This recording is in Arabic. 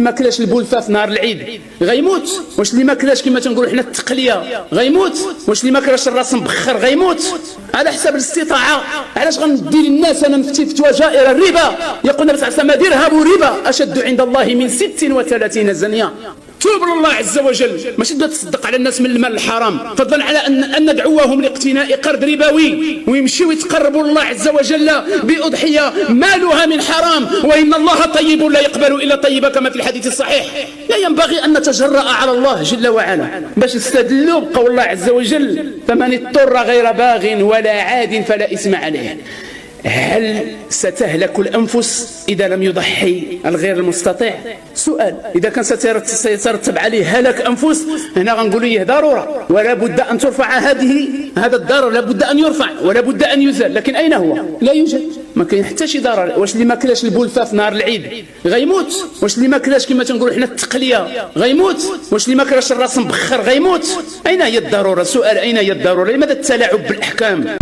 ما كلاش البولفه في نهار العيد غيموت؟ واش اللي ما كلاش كما تنقولوا حنا التقليه غيموت؟ واش اللي ما كلاش الراس مبخر غيموت؟ على حسب الاستطاعه. علاش غندير الناس انا مفتي فتوى جائره الربا؟ يقول النبي صلى الله عليه وسلم درهم ربا اشد عند الله من 36 زنيه. توب الله عز وجل، ماشي تبدا تصدق على الناس من المال الحرام، فضلا على ان ندعوهم لاقتناء قرض ربوي ويمشيوا يتقربوا الله عز وجل باضحيه مالها من حرام، وان الله طيب لا يقبل الا طيبا كما في الحديث الصحيح. لا ينبغي ان نتجرأ على الله جل وعلا باش نستدلوا بقول الله عز وجل فمن اضطر غير باغ ولا عاد فلا اثم عليه. هل ستهلك الأنفس إذا لم يضحي الغير المستطيع؟ سؤال. إذا كان سيترتب عليه هلك أنفس، هنا غنقولوا يه ضرورة، ولا بد أن ترفع هذا الضرر، لا بد أن يرفع ولا بد أن يزال، لكن أين هو؟ لا يوجد، ما كاين حتى شي ضرر. واش اللي ما كلاش البولفه في نهار العيد غيموت؟ واش اللي ما كلاش كما تنقولوا حنا التقليه غيموت؟ واش اللي ما كلاش الراس مبخر غيموت؟ أين هي الضرورة؟ سؤال، أين هي الضرورة؟ لماذا التلاعب بالأحكام؟